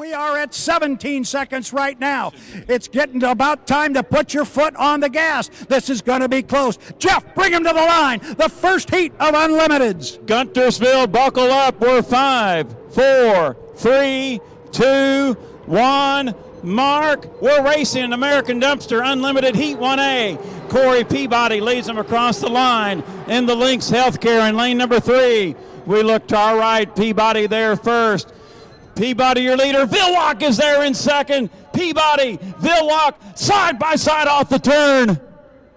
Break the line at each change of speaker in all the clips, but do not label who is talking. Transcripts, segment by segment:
We are at 17 seconds right now. It's getting to about time to put your foot on the gas. This is going to be close. Jeff, bring him to the line. The first heat of Unlimiteds.
Guntersville, buckle up. We're 5, 4, 3, 2, 1. Mark, we're racing an American Dumpster Unlimited Heat 1A. Corey Peabody leads them across the line in the Lynx Healthcare in lane number 3. We look to our right, Peabody there first. Peabody, your leader. Villock is there in second. Peabody, Villock, side by side off the turn.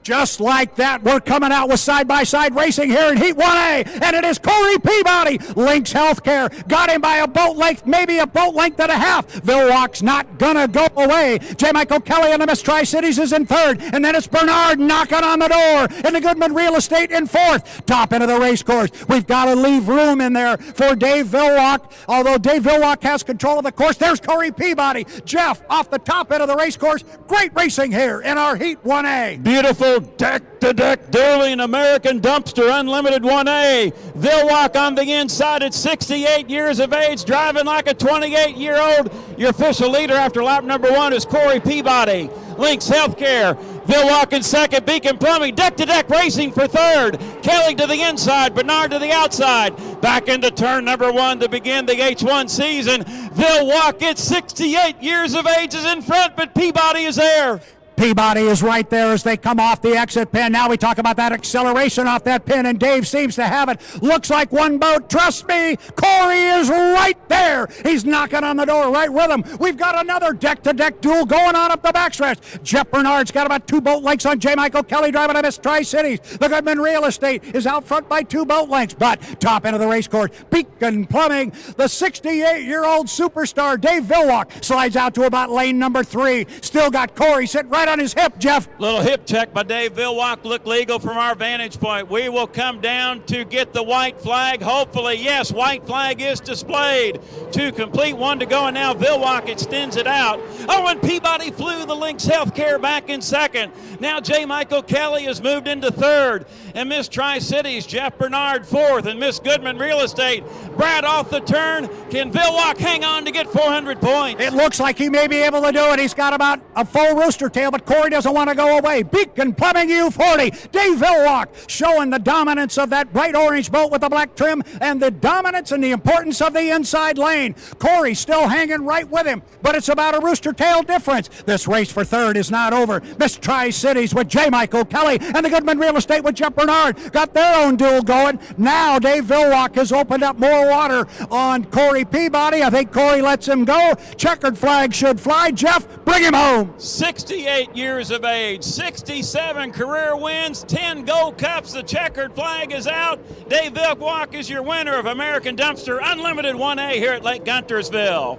Just like that, we're coming out with side-by-side racing here in Heat 1A, and it is Corey Peabody. Lynx Healthcare got him by a boat length, maybe a boat length and a half. Villock's not going to go away. J. Michael Kelly and the Miss Tri-Cities is in third, and then it's Bernard knocking on the door, and the Goodman Real Estate in fourth. Top end of the race course. We've got to leave room in there for Dave Villock. Although Dave Villock has control of the course, there's Corey Peabody. Jeff off the top end of the race course. Great racing here in our Heat 1A.
Beautiful deck-to-deck dueling American Dumpster Unlimited 1A. Villock on the inside at 68 years of age, driving like a 28-year-old. Your official leader after lap number 1 is Corey Peabody. Lynx Healthcare, Villock in second, Beacon Plumbing, deck-to-deck racing for third. Kelly to the inside, Bernard to the outside. Back into turn number 1 to begin the H1 season. Villock at 68 years of age is in front, but Peabody is there.
Peabody is right there as they come off the exit pin. Now we talk about that acceleration off that pin, and Dave seems to have it. Looks like one boat. Trust me, Corey is right there. He's knocking on the door right with him. We've got another deck-to-deck duel going on up the backstretch. Jeff Bernard's got about 2 boat lengths on J. Michael Kelly driving to Miss Tri-Cities. The Goodman Real Estate is out front by 2 boat lengths, but top end of the race course, Beacon Plumbing, the 68-year-old superstar Dave Villock slides out to about lane number 3. Still got Corey sitting right on his hip, Jeff.
Little hip check by Dave Villock. Look legal from our vantage point. We will come down to get the white flag. Hopefully, yes, white flag is displayed. 2 complete, 1 to go, and now Villock extends it out. Oh, and Peabody flew the Lynx Healthcare back in second. Now J. Michael Kelly has moved into third, and Miss Tri-Cities, Jeff Bernard fourth, and Miss Goodman Real Estate. Brad off the turn. Can Villock hang on to get 400 points?
It looks like he may be able to do it. He's got about a full rooster tail, but Corey doesn't want to go away. Beacon Plumbing U40. Dave Villock showing the dominance of that bright orange boat with the black trim and the dominance and the importance of the inside lane. Corey still hanging right with him, but it's about a rooster tail difference. This race for third is not over. Miss Tri-Cities with J. Michael Kelly and the Goodman Real Estate with Jeff Bernard got their own duel going. Now Dave Villock has opened up more water on Corey Peabody. I think Corey lets him go. Checkered flag should fly. Jeff, bring him home.
68 years of age, 67 career wins, 10 Gold Cups. The checkered flag is out. Dave Villock is your winner of American Dumpster Unlimited 1A here at Lake Guntersville.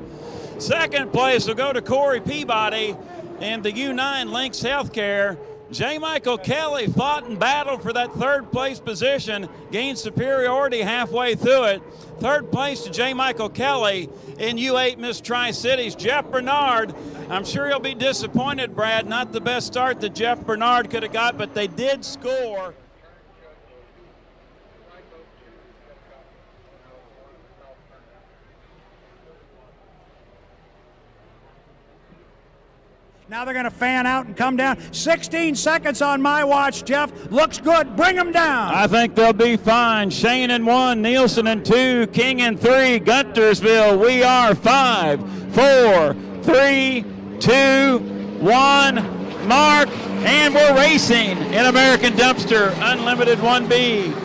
Second place will go to Corey Peabody and the U9 Lynx Healthcare. J. Michael Kelly fought and battled for that third place position, gained superiority halfway through it. Third place to J. Michael Kelly in U8 Miss Tri-Cities. Jeff Bernard, I'm sure he'll be disappointed, Brad. Not the best start that Jeff Bernard could have got, but they did score.
Now they're going to fan out and come down. 16 seconds on my watch, Jeff. Looks good. Bring them down.
I think they'll be fine. Shane in 1, Nielsen in 2, King in 3, Guntersville. We are 5, 4, 3, 2, 1. Mark, and we're racing in American Dumpster Unlimited 1B.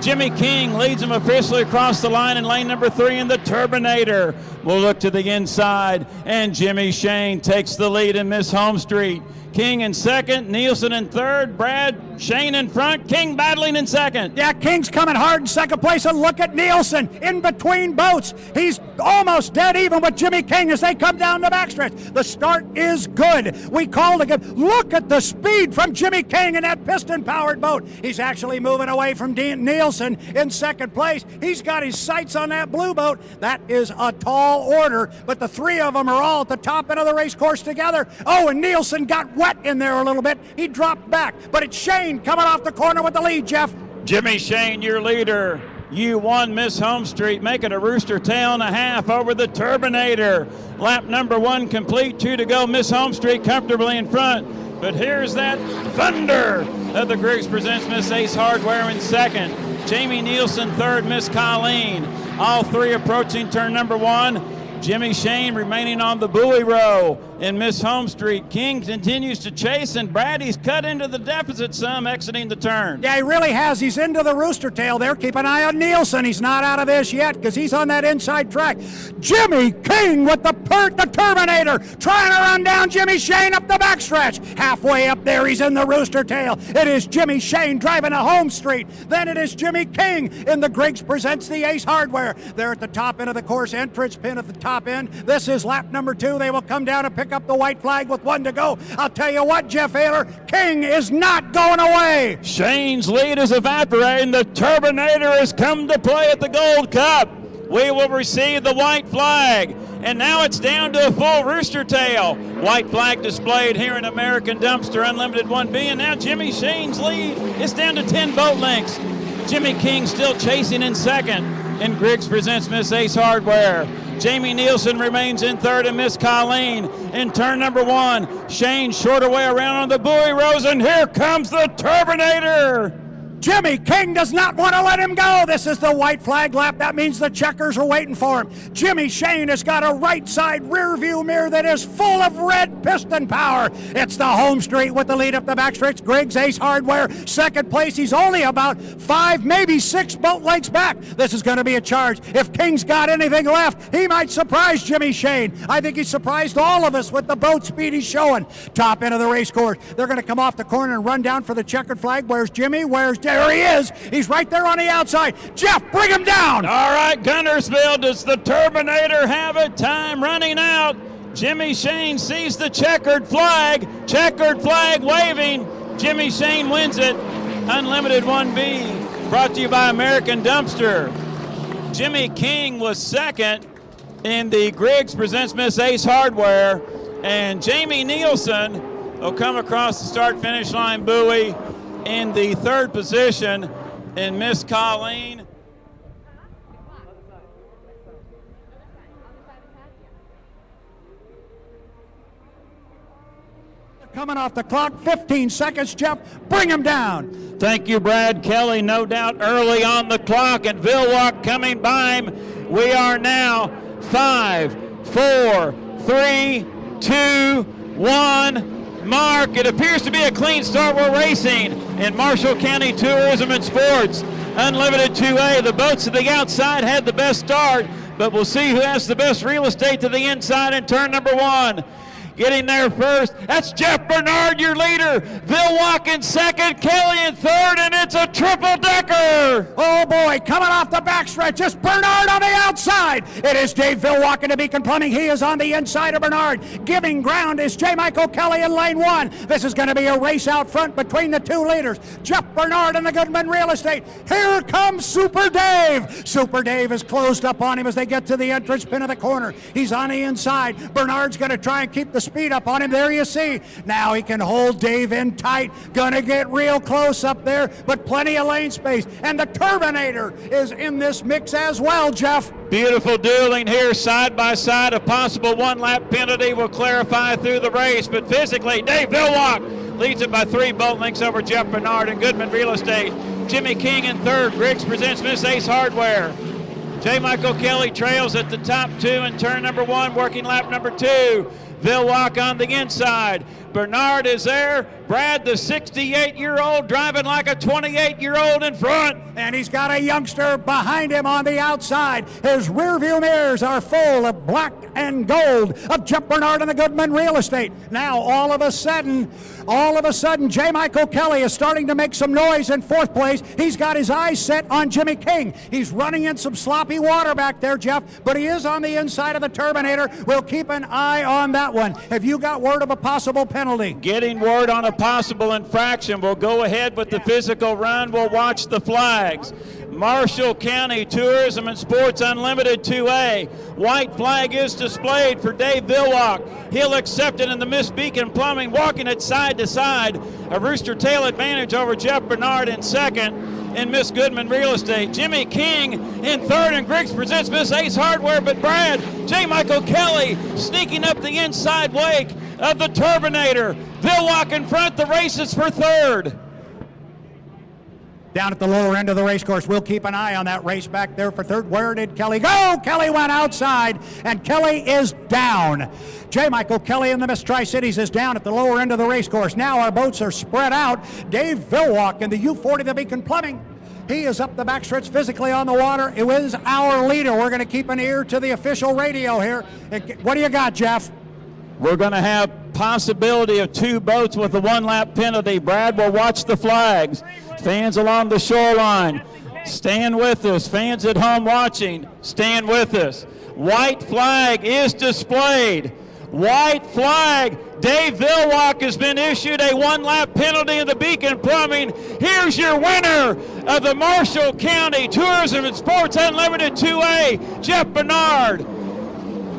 Jimmy King leads them officially across the line in lane number 3 in the Turbinator. We'll look to the inside, and Jimmy Shane takes the lead in Miss Home Street. King in second, Nielsen in third, Brad, Shane in front, King battling in second.
Yeah, King's coming hard in second place, and look at Nielsen in between boats. He's almost dead even with Jimmy King as they come down the backstretch. The start is good. We called again. Look at the speed from Jimmy King in that piston-powered boat. He's actually moving away from Nielsen in second place. He's got his sights on that blue boat. That is a tall order, but the 3 of them are all at the top end of the race course together. Oh, and Nielsen got wet in there a little bit. He dropped back, but it's Shane coming off the corner with the lead, Jeff.
Jimmy Shane, your leader. You won Miss Home Street, making a rooster tail and a half over the Turbinator. Lap number 1 complete, 2 to go. Miss Home Street comfortably in front. But here's that thunder of the Griggs Presents Miss Ace Hardware in second. Jamie Nielsen third, Miss Colleen. All three approaching turn number 1. Jimmy Shane remaining on the buoy row in Miss Home Street. King continues to chase, and Brady's cut into the deficit some, exiting the turn.
Yeah, he really has. He's into the rooster tail there. Keep an eye on Nielsen. He's not out of this yet because he's on that inside track. Jimmy King with the Terminator trying to run down Jimmy Shane up the backstretch. Halfway up there, he's in the rooster tail. It is Jimmy Shane driving to Home Street. Then it is Jimmy King in the Griggs Presents the Ace Hardware. They're at the top end of the course, entrance pin at the top end. This is lap number 2. They will come down and pick up the white flag with 1 to go. I'll tell you what, Jeff Ayler, King is not going away.
Shane's lead is evaporating. The Turbinator has come to play at the Gold Cup. We will receive the white flag. And now it's down to a full rooster tail. White flag displayed here in American Dumpster Unlimited 1B. And now Jimmy Shane's lead is down to 10 boat lengths. Jimmy King still chasing in second in Griggs Presents Miss Ace Hardware. Jamie Nielsen remains in third, and Miss Colleen in turn number 1. Shane shorter way around on the buoy rows, and here comes the Turbinator.
Jimmy King does not want to let him go. This is the white flag lap. That means the checkers are waiting for him. Jimmy Shane has got a right side rear view mirror that is full of red piston power. It's the Home Street with the lead up the backstretch. Griggs Ace Hardware, second place. He's only about 5, maybe 6 boat lengths back. This is going to be a charge. If King's got anything left, he might surprise Jimmy Shane. I think he surprised all of us with the boat speed he's showing. Top end of the race course. They're going to come off the corner and run down for the checkered flag. Where's Jimmy? There he is. He's right there on the outside. Jeff, bring him down.
All right, Guntersville, does the Turbinator have it? Time running out. Jimmy Shane sees the checkered flag waving. Jimmy Shane wins it. Unlimited 1B, brought to you by American Dumpster. Jimmy King was second in the Griggs Presents Miss Ace Hardware, and Jamie Nielsen will come across the start-finish line buoy in the third position in Miss Colleen.
Coming off the clock, 15 seconds, Jeff. Bring him down.
Thank you, Brad Kelly. No doubt early on the clock, and Villwalk coming by him. We are now 5, 4, 3, 2, 1. Mark, it appears to be a clean start. We're racing in Marshall County Tourism and Sports. Unlimited 2A. The boats to the outside had the best start, but we'll see who has the best real estate to the inside in turn number 1. Getting there first, that's Jeff Bernard, your leader. Villwalk in second, Kelly in third, and it's a triple-decker.
Oh, boy, coming off the backstretch, it's Bernard on the outside. It is Dave Villwalk into Beacon Plumbing. He is on the inside of Bernard. Giving ground is J. Michael Kelly in lane 1. This is going to be a race out front between the 2 leaders, Jeff Bernard and the Goodman Real Estate. Here comes Super Dave. Super Dave is closed up on him as they get to the entrance pin of the corner. He's on the inside. Bernard's going to try and keep the speed up on him. There you see. Now he can hold Dave in tight. Gonna get real close up there, but plenty of lane space. And the Turbinator is in this mix as well, Jeff.
Beautiful dueling here side by side. A possible 1-lap penalty will clarify through the race, but physically, Dave Villwalk leads it by 3 boat lengths over Jeff Bernard and Goodman Real Estate. Jimmy King in third. Griggs Presents Miss Ace Hardware. J. Michael Kelly trails at the top 2 in turn number 1, working lap number 2. Villwalk on the inside. Bernard is there. Brad, the 68-year-old, driving like a 28-year-old in front.
And he's got a youngster behind him on the outside. His rearview mirrors are full of black and gold of Jeff Bernard and the Goodman Real Estate. Now, all of a sudden, J. Michael Kelly is starting to make some noise in 4th place. He's got his eyes set on Jimmy King. He's running in some sloppy water back there, Jeff, but he is on the inside of the Turbinator. We'll keep an eye on that one. Have you got word of a possible penalty?
Getting word on a possible infraction. We'll go ahead with the physical run. We'll watch the flags. Marshall County Tourism and Sports Unlimited 2A. White flag is displayed for Dave Villwalk. He'll accept it in the Miss Beacon Plumbing, walking it side to side. A rooster tail advantage over Jeff Bernard in second. in Miss Goodman Real Estate. Jimmy King in third, and Griggs presents Miss Ace Hardware. But Brad, J. Michael Kelly sneaking up the inside wake of the Turbinator. Villwalk in front, the race is for third.
Down at the lower end of the race course, we'll keep an eye on that race back there for third. Where did Kelly go? Kelly went outside, and Kelly is down. J. Michael Kelly in the Miss Tri-Cities is down at the lower end of the race course. Now our boats are spread out. Dave Villwalk in the U40, the Beacon Plumbing. He is up the backstretch physically on the water. It was our leader. We're going to keep an ear to the official radio here. What do you got, Jeff?
We're going to have possibility of two boats with a one-lap penalty. Brad will watch the flags. Fans along the shoreline, stand with us. Fans at home watching, stand with us. White flag is displayed. White flag. Dave Villwalk has been issued a one-lap penalty in the Beacon Plumbing. Here's your winner of the Marshall County Tourism and Sports Unlimited 2A, Jeff Bernard.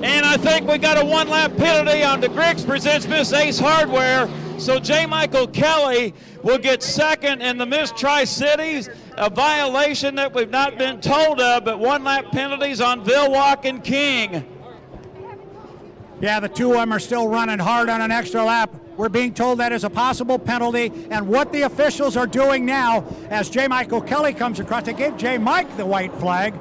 And I think we got a one-lap penalty on the Griggs presents Miss Ace Hardware. So J. Michael Kelly will get second in the Miss Tri-Cities, a violation that we've not been told of, but one-lap penalties on Villwalk and King.
Yeah, the two of them are still running hard on an extra lap. We're being told that is a possible penalty, and what the officials are doing now, as J. Michael Kelly comes across, they gave J. Mike the white flag.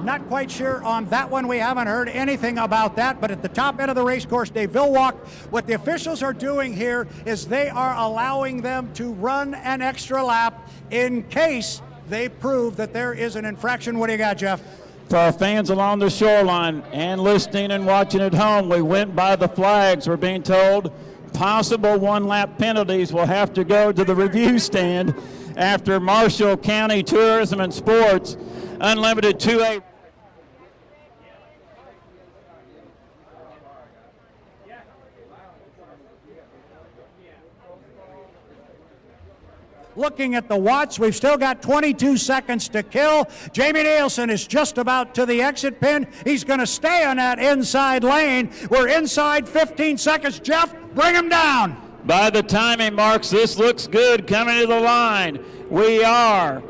Not quite sure on that one. We haven't heard anything about that, but at the top end of the race course, Dave Villwalk, what the officials are doing here is they are allowing them to run an extra lap in case they prove that there is an infraction. What do you got, Jeff?
For our fans along the shoreline and listening and watching at home, we went by the flags. We're being told possible one-lap penalties will have to go to the review stand after Marshall County Tourism and Sports Unlimited 2A.
Looking at the watch, we've still got 22 seconds to kill. Jamie Nielsen is just about to the exit pin. He's going to stay on that inside lane. We're inside 15 seconds. Jeff, bring him down.
By the timing marks, this looks good coming to the line. We are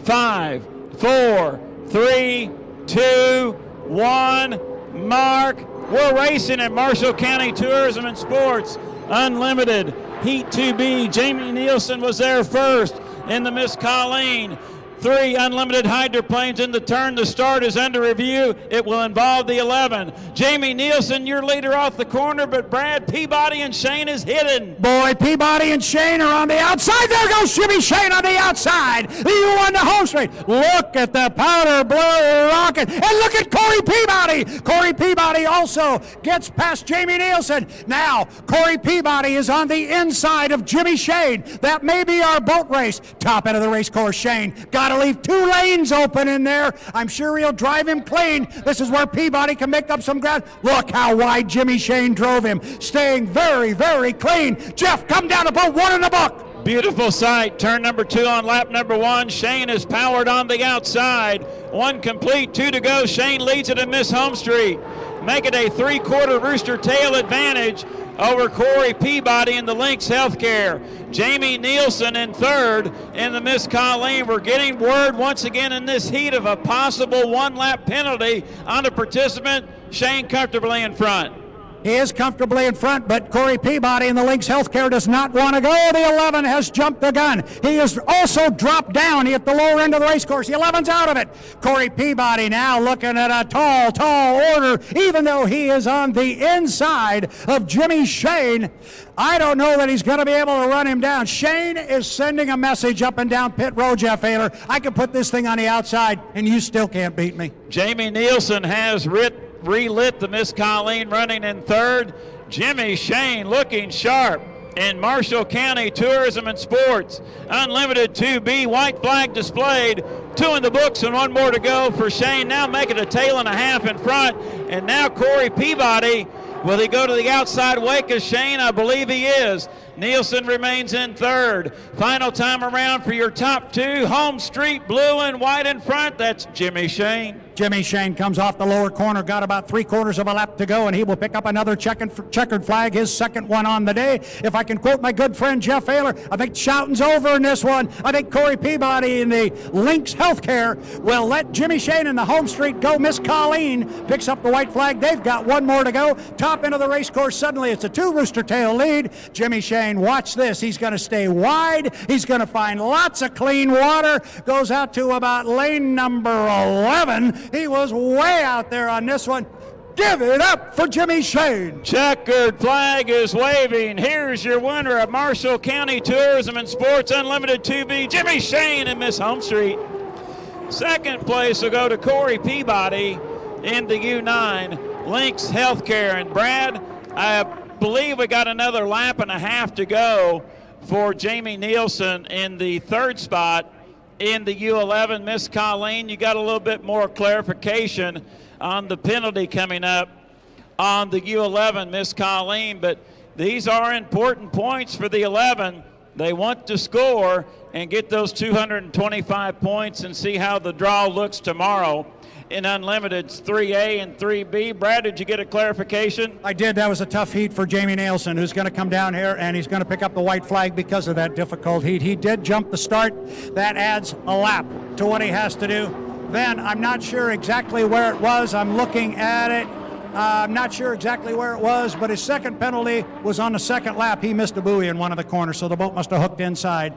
5, 4, 3, 2, 1, mark. We're racing at Marshall County Tourism and Sports Unlimited Heat 2B. Jamie Nielsen was there first in the Miss Colleen. 3 unlimited hydroplanes in the turn. The start is under review. It will involve the 11. Jamie Nielsen, your leader off the corner, but Brad Peabody and Shane is hidden.
Boy, Peabody and Shane are on the outside. There goes Jimmy Shane on the outside. You on the home straight. Look at the powder blue rocket. And look at Corey Peabody. Corey Peabody also gets past Jamie Nielsen. Now, Corey Peabody is on the inside of Jimmy Shane. That may be our boat race. Top end of the race course, Shane. Got to leave 2 lanes open in there. I'm sure he'll drive him clean. This is where Peabody can make up some ground. Look how wide Jimmy Shane drove him. Staying very, very clean. Jeff, come down the boat. 1 in the book.
Beautiful sight. Turn number 2 on lap number 1. Shane is powered on the outside. 1 complete, 2 to go. Shane leads it in Miss Home Street. Make it a 3/4 rooster tail advantage over Corey Peabody in the Lynx Healthcare. Jamie Nielsen in third in the Miss Colleen. We're getting word once again in this heat of a possible one-lap penalty on a participant. Shane comfortably in front.
He is comfortably in front, but Corey Peabody in the Lynx Healthcare does not want to go. The 11 has jumped the gun. He has also dropped down at the lower end of the race course. The 11's out of it. Corey Peabody now looking at a tall order, even though he is on the inside of Jimmy Shane. I don't know that he's going to be able to run him down. Shane is sending a message up and down pit road, Jeff Ayler. I can put this thing on the outside, and you still can't beat me.
Jamie Nielsen has relit the Miss Colleen running in third. Jimmy Shane looking sharp in Marshall County Tourism and Sports Unlimited 2B. White flag displayed. 2 in the books and 1 more to go for Shane. Now making a tail and a half in front. And now Corey Peabody. Will he go to the outside wake of Shane? I believe he is. Nielsen remains in third. Final time around for your top 2. Home Street, blue and white in front. That's Jimmy Shane.
Jimmy Shane comes off the lower corner, got about 3/4 of a lap to go, and he will pick up another checkered flag, his second one on the day. If I can quote my good friend Jeff Ayler, I think shouting's over in this one. I think Corey Peabody in the Lynx Healthcare will let Jimmy Shane in the home street go. Miss Colleen picks up the white flag. They've got one more to go. Top end of the race course, suddenly it's a 2 Rooster Tail lead. Jimmy Shane, watch this. He's going to stay wide. He's going to find lots of clean water. Goes out to about lane number 11. He was way out there on this one. Give it up for Jimmy Shane.
Checkered flag is waving. Here's your winner of Marshall County Tourism and Sports Unlimited 2B, Jimmy Shane and Miss Home Street. Second place will go to Corey Peabody in the U9 Lynx Healthcare. And Brad, I believe we got another lap and a half to go for Jamie Nielsen in the third spot. In the U11, Miss Colleen, you got a little bit more clarification on the penalty coming up on the U11, Miss Colleen, but these are important points for the 11. They want to score and get those 225 points and see how the draw looks tomorrow. In Unlimited's 3A and 3B. Brad, did you get a clarification?
I did. That was a tough heat for Jamie Nielsen, who's going to come down here, and he's going to pick up the white flag because of that difficult heat. He did jump the start. That adds a lap to what he has to do. Then, I'm not sure exactly where it was. I'm looking at it. I'm not sure exactly where it was, but his second penalty was on the second lap. He missed a buoy in one of the corners, so the boat must have hooked inside.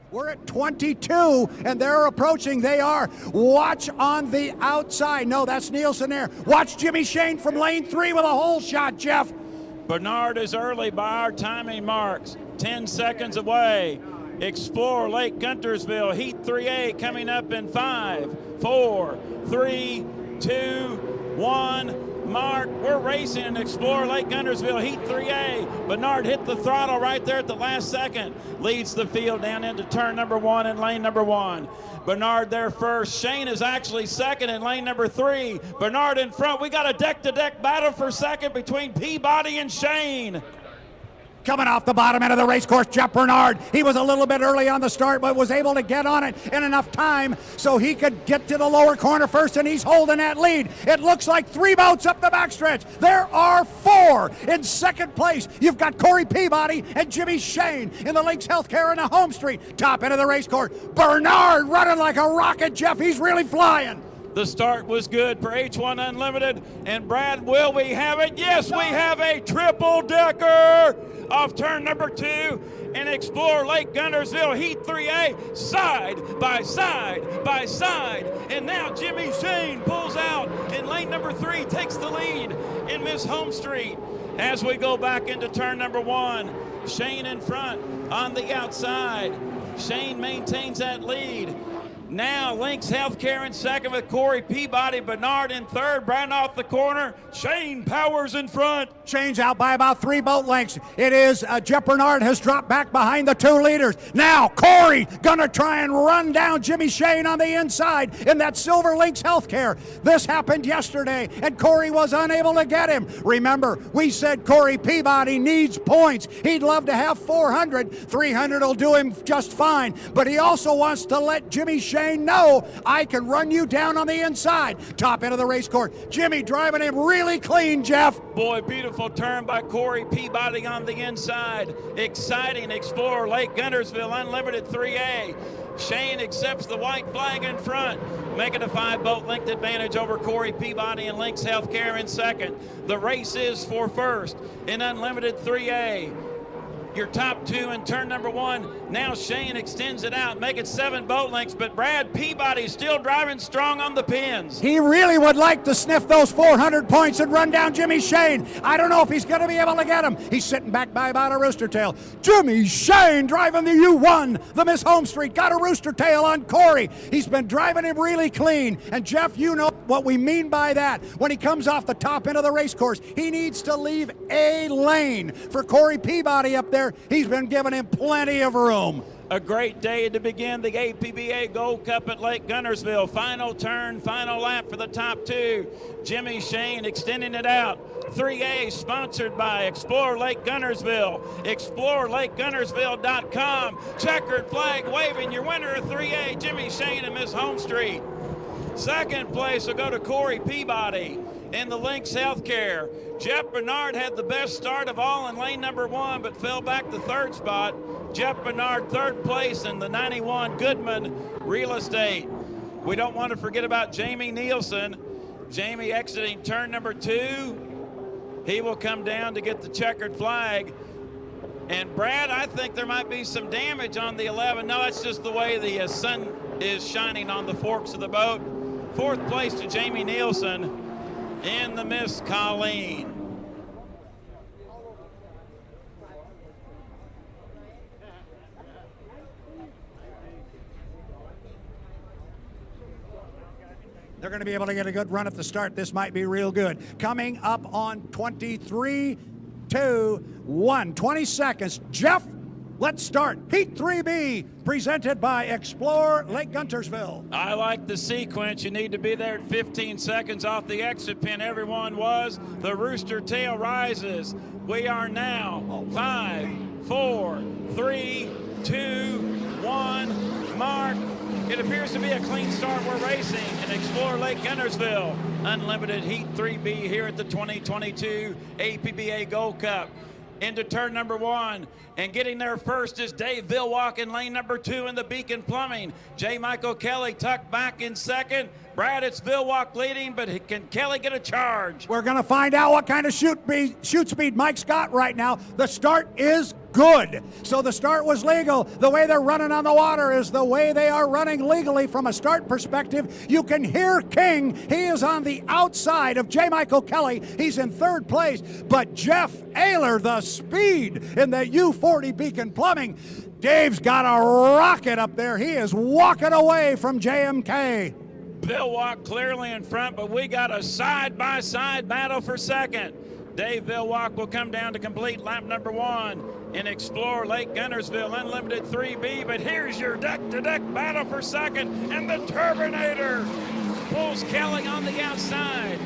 We're at 22, and they're approaching. They are. Watch on the outside. No, that's Nielsen there. Watch Jimmy Shane from lane 3 with a hole shot, Jeff.
Bernard is early by our timing marks. 10 seconds away. Explore Lake Guntersville, Heat 3A coming up in 5, 4, 3, 2, 1. Mark, we're racing and Explore Lake Guntersville, Heat 3A. Bernard hit the throttle right there at the last second. Leads the field down into turn number 1 and lane number 1. Bernard there first. Shane is actually second in lane number 3. Bernard in front. We got a deck-to-deck battle for second between Peabody and Shane.
Coming off the bottom end of the race course, Jeff Bernard. He was a little bit early on the start, but was able to get on it in enough time so he could get to the lower corner first, and he's holding that lead. It looks like 3 boats up the backstretch. There are 4 in second place. You've got Corey Peabody and Jimmy Shane in the Lynx Healthcare in the home street. Top end of the race course. Bernard running like a rocket, Jeff. He's really flying.
The start was good for H1 Unlimited. And Brad, will we have it? Yes, we have a triple-decker of turn number 2 and Explore Lake Guntersville Heat 3A side by side by side. And now Jimmy Shane pulls out in lane number 3, takes the lead in Miss Home Street. As we go back into turn number 1, Shane in front on the outside. Shane maintains that lead. Now Lynx Healthcare in second with Corey Peabody. Bernard in third. Brad off the corner. Shane Powers in front.
Shane's out by about 3 boat lengths. It is Jeff Bernard has dropped back behind the 2 leaders. Now Corey gonna try and run down Jimmy Shane on the inside in that silver Lynx Healthcare. This happened yesterday, and Corey was unable to get him. Remember, we said Corey Peabody needs points. He'd love to have 400. 300 will do him just fine, but he also wants to let Jimmy Shane know, I can run you down on the inside. Top end of the race course. Jimmy driving him really clean, Jeff.
Boy, beautiful turn by Corey Peabody on the inside. Exciting Explore Lake Guntersville Unlimited 3A. Shane accepts the white flag in front, making a 5 boat length advantage over Corey Peabody and Lynx Healthcare in second. The race is for first in Unlimited 3A. Your top 2 in turn number 1. Now Shane extends it out, make it 7 boat lengths, but Brad Peabody still driving strong on the pins.
He really would like to sniff those 400 points and run down Jimmy Shane. I don't know if he's going to be able to get him. He's sitting back by about a rooster tail. Jimmy Shane driving the U1, the Miss Home Street, got a rooster tail on Corey. He's been driving him really clean. And Jeff, you know what we mean by that. When he comes off the top end of the race course, he needs to leave a lane for Corey Peabody up there. He's been giving him plenty of room.
A great day to begin the APBA Gold Cup at Lake Guntersville. Final turn, final lap for the top two. Jimmy Shane extending it out. 3A sponsored by Explore Lake Guntersville. ExploreLakeGuntersville.com. Checkered flag waving. Your winner of 3A, Jimmy Shane and Miss Homestreet. Second place will go to Corey Peabody in the Lynx Healthcare. Jeff Bernard had the best start of all in lane number 1, but fell back to third spot. Jeff Bernard third place in the 91 Goodman Real Estate. We don't want to forget about Jamie Nielsen. Jamie exiting turn number 2. He will come down to get the checkered flag. And Brad, I think there might be some damage on the 11. No, it's just the way the sun is shining on the forks of the boat. Fourth place to Jamie Nielsen in the Miss Colleen.
They're going to be able to get a good run at the start. This might be real good. Coming up on 23, 2, 1. 20 seconds. Jeff, let's start. Heat 3B, presented by Explore Lake Guntersville.
I like the sequence. You need to be there at 15 seconds off the exit pin. Everyone was. The rooster tail rises. We are now 5, 4, 3, 2, 1. Mark. It appears to be a clean start. We're racing in Explore Lake Guntersville. Unlimited Heat 3B here at the 2022 APBA Gold Cup. Into turn number 1, and getting there first is Dave Villwalk in lane number 2 in the Beacon Plumbing. J. Michael Kelly tucked back in second. Brad, it's Villwalk leading, but can Kelly get a charge?
We're going to find out what kind of shoot speed Mike's got right now. The start is good. So the start was legal. The way they're running on the water is the way they are running legally from a start perspective. You can hear King. He is on the outside of J. Michael Kelly. He's in third place. But Jeff Ayler, the speed in the U40 Beacon Plumbing. Dave's got a rocket up there. He is walking away from JMK.
Villwalk clearly in front, but we got a side-by-side battle for second. Dave Villwalk will come down to complete lap number 1 in Explore Lake Guntersville Unlimited 3B, but here's your deck-to-deck battle for second, and the Turbinator pulls Kelly on the outside.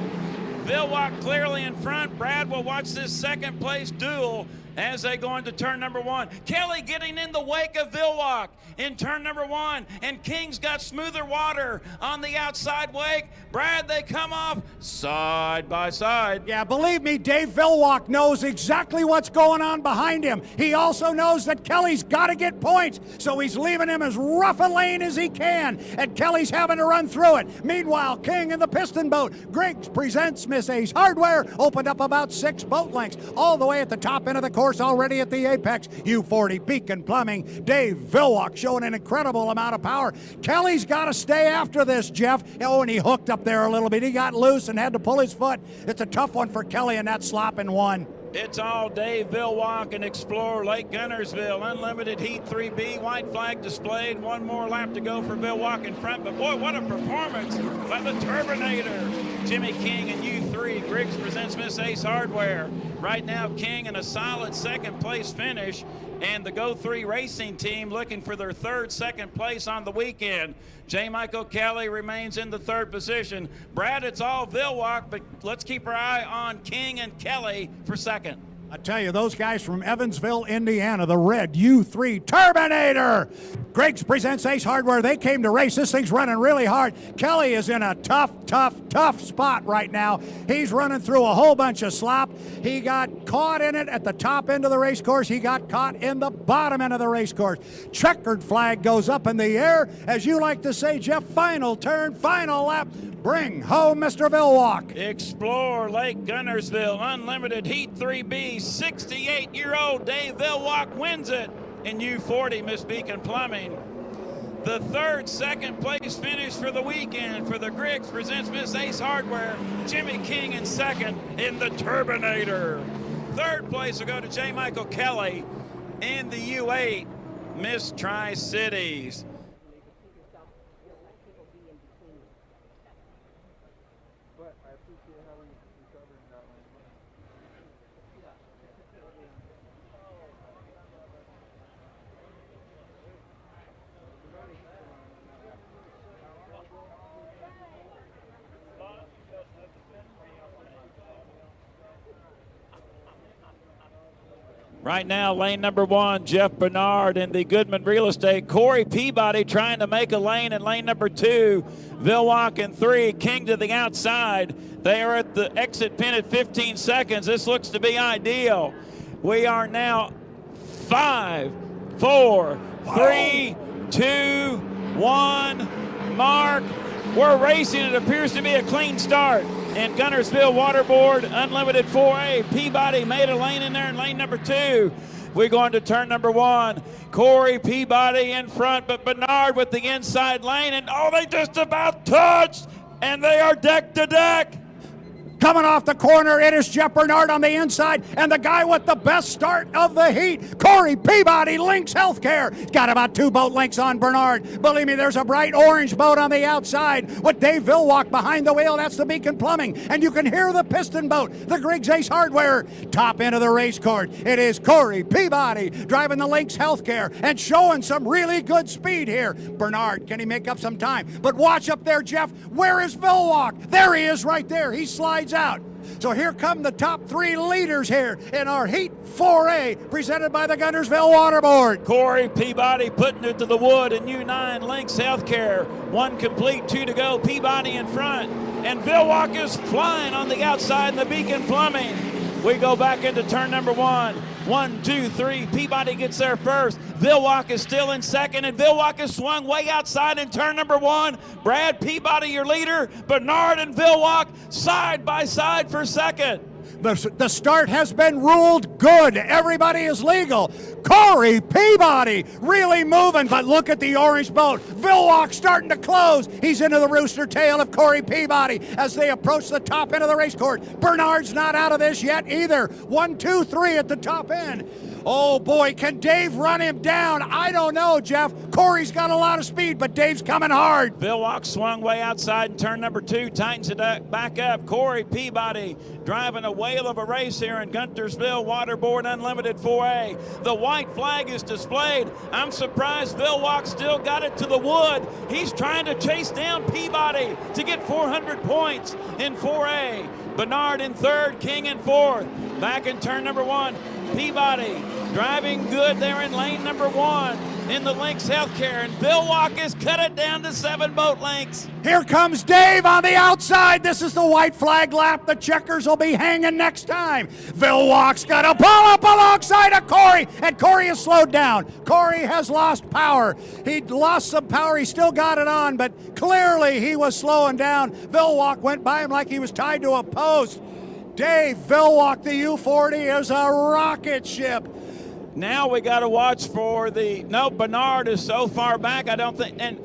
Villwalk clearly in front. Brad will watch this second place duel as they go into turn number 1. Kelly getting in the wake of Villwalk in turn number 1, and King's got smoother water on the outside wake. Brad, they come off side by side.
Yeah, believe me, Dave Villwalk knows exactly what's going on behind him. He also knows that Kelly's got to get points, so he's leaving him as rough a lane as he can, and Kelly's having to run through it. Meanwhile, King in the piston boat. Griggs presents Miss Ace Hardware, opened up about 6 boat lengths, all the way at the top end of the course already at the apex. U40 Beacon Plumbing. Dave Villwalk showing an incredible amount of power. Kelly's got to stay after this, Jeff. Oh, and he hooked up there a little bit. He got loose and had to pull his foot. It's a tough one for Kelly in that slopping one.
It's all Dave Villwalk and Explore Lake Guntersville. Unlimited Heat 3B, white flag displayed. One more lap to go for Villwalk in front. But boy, what a performance by the Turbinator. Jimmy King in U3. Griggs presents Miss Ace Hardware. Right now, King in a solid second place finish. And the Go 3 racing team looking for their third second place on the weekend. J. Michael Kelly remains in the third position. Brad, it's all Villwalk, but let's keep our eye on King and Kelly for second.
I tell you, those guys from Evansville, Indiana, the red U3 Turbinator. Griggs presents Ace Hardware. They came to race. This thing's running really hard. Kelly is in a tough spot right now. He's running through a whole bunch of slop. He got caught in it at the top end of the race course. He got caught in the bottom end of the race course. Checkered flag goes up in the air. As you like to say, Jeff, final turn, final lap. Bring home Mr. Villwalk.
Explore Lake Guntersville Unlimited Heat 3B. 68-year-old Dave Villwalk wins it in U40 Miss Beacon Plumbing. The third second place finish for the weekend for the Griggs presents Miss Ace Hardware. Jimmy King in second in the Turbinator. Third place will go to J. Michael Kelly in the U8 Miss Tri-Cities. Right now, lane number 1, Jeff Bernard in the Goodman Real Estate. Corey Peabody trying to make a lane in lane number 2. Vilwalk in 3, King to the outside. They are at the exit pin at 15 seconds. This looks to be ideal. We are now 5, 4, 3, 2, 1. Mark. We're racing. It appears to be a clean start. And Guntersville Waterboard Unlimited 4A. Peabody made a lane in there in lane number 2. We're going to turn number 1. Corey Peabody in front, but Bernard with the inside lane. And they just about touched. And they are deck to deck.
Coming off the corner, it is Jeff Bernard on the inside, and the guy with the best start of the heat, Corey Peabody, Lynx Healthcare. Got about 2 boat lengths on Bernard. Believe me, there's a bright orange boat on the outside with Dave Vilwalk behind the wheel. That's the Beacon Plumbing, and you can hear the piston boat, the Griggs Ace Hardware. Top end of the race course, it is Corey Peabody driving the Lynx Healthcare and showing some really good speed here. Bernard, can he make up some time? But watch up there, Jeff. Where is Vilwalk? There he is right there. He slides out. So here come the top 3 leaders here in our Heat 4A, presented by the Guntersville Waterboard.
Corey Peabody putting it to the wood in U9 Lynx Healthcare. 1 complete, 2 to go. Peabody in front. And Vilwalk is flying on the outside in the Beacon Plumbing. We go back into turn number 1. 1, 2, 3. Peabody gets there first. Vilwalk is still in second, and Vilwalk is swung way outside in turn number 1. Brad Peabody, your leader. Bernard and Vilwalk side by side for second.
The start has been ruled good. Everybody is legal. Corey Peabody really moving, but look at the orange boat. Vilwalk starting to close. He's into the rooster tail of Corey Peabody as they approach the top end of the race course. Bernard's not out of this yet either. 1, 2, 3 at the top end. Oh boy, can Dave run him down? I don't know, Jeff. Corey's got a lot of speed, but Dave's coming hard.
Vilwalk swung way outside in turn number 2, tightens it back up. Corey Peabody driving a whale of a race here in Guntersville Waterboard Unlimited 4A. The white flag is displayed. I'm surprised Vilwalk still got it to the wood. He's trying to chase down Peabody to get 400 points in 4A. Bernard in 3rd, King in 4th. Back in turn number 1, Peabody driving good there in lane number 1 in the Lynx Healthcare, and Vilwalk has cut it down to 7 boat lengths.
Here comes Dave on the outside. This is the white flag lap. The checkers will be hanging next time. Vilwalk's got to pull up alongside of Corey, and Corey is slowed down. Corey has lost power. He lost some power. He still got it on, but clearly he was slowing down. Vilwalk went by him like he was tied to a post. Dave Vilwalk, the U40 is a rocket ship.
Now we got to watch for Bernard is so far back, I don't think, and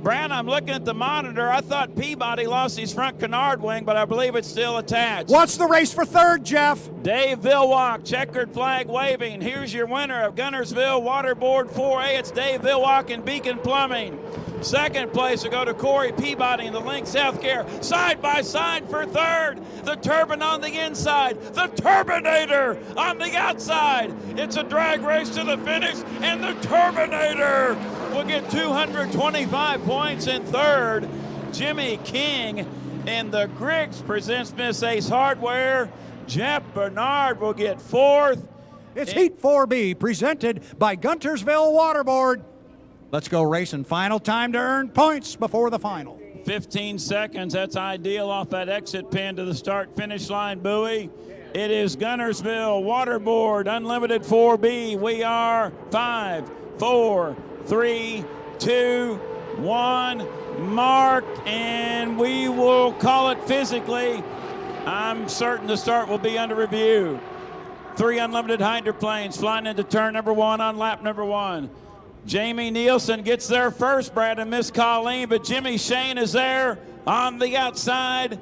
Brad, I'm looking at the monitor. I thought Peabody lost his front canard wing, but I believe it's still attached.
What's the race for 3rd, Jeff?
Dave Vilwalk, checkered flag waving. Here's your winner of Guntersville Waterboard 4A. It's Dave Vilwalk and Beacon Plumbing. 2nd place will go to Corey Peabody in the Lynx Healthcare. Side by side for 3rd. The Turbine on the inside. The Turbinator on the outside. It's a drag race to the finish, and the Turbinator will get 225 points in 3rd. Jimmy King and the Griggs presents Miss Ace Hardware. Jeff Bernard will get 4th.
It's Heat 4B, presented by Guntersville Waterboard. Let's go racing. Final time to earn points before the final.
15 seconds. That's ideal off that exit pin to the start-finish line buoy. It is Guntersville Waterboard Unlimited 4B. We are 5, 4, 3, 2, 1. Mark, and we will call it physically. I'm certain the start will be under review. 3 unlimited hydroplanes flying into turn number 1 on lap number 1. Jamie Nielsen gets there first, Brad, and Miss Colleen, but Jimmy Shane is there on the outside.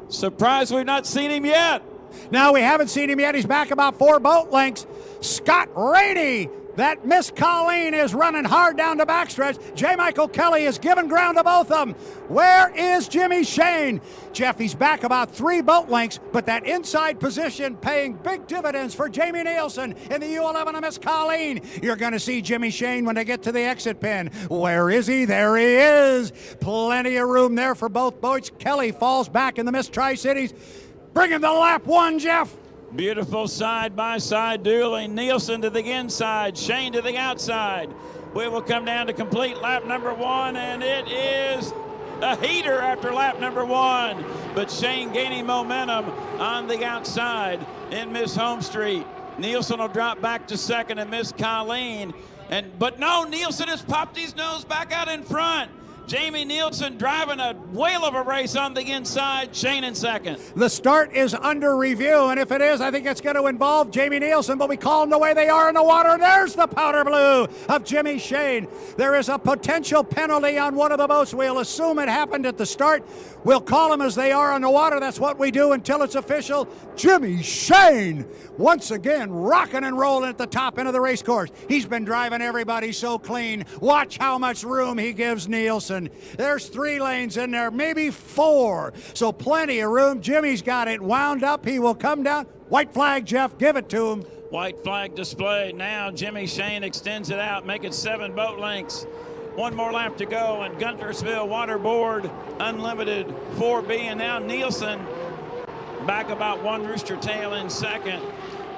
Surprised we've not seen him yet.
No, we haven't seen him yet. He's back about 4 boat lengths. Scott Rainey, that Miss Colleen is running hard down the backstretch. J. Michael Kelly is giving ground to both of them. Where is Jimmy Shane? Jeff, he's back about 3 boat lengths, but that inside position paying big dividends for Jamie Nielsen in the U11 of Miss Colleen. You're going to see Jimmy Shane when they get to the exit pin. Where is he? There he is. Plenty of room there for both boats. Kelly falls back in the Miss Tri-Cities. Bring him to lap 1, Jeff.
Beautiful side-by-side dueling. Nielsen to the inside, Shane to the outside. We will come down to complete lap number 1, and it is a heater after lap number 1. But Shane gaining momentum on the outside in Miss Home Street. Nielsen will drop back to second, and Miss Colleen. But no, Nielsen has popped his nose back out in front. Jamie Nielsen driving a whale of a race on the inside, Shane in second.
The start is under review, and if it is, I think it's going to involve Jamie Nielsen, but we call them the way they are in the water. There's the powder blue of Jimmy Shane. There is a potential penalty on one of the boats. We'll assume it happened at the start. We'll call them as they are in the water. That's what we do until it's official. Jimmy Shane, once again, rocking and rolling at the top end of the race course. He's been driving everybody so clean. Watch how much room he gives Nielsen. There's 3 lanes in there, maybe 4. So plenty of room. Jimmy's got it wound up. He will come down. White flag, Jeff, give it to him.
White flag displayed. Now Jimmy Shane extends it out, make it 7 boat lengths. 1 more lap to go, and Guntersville Waterboard Unlimited 4B, and now Nielsen back about 1 rooster tail in second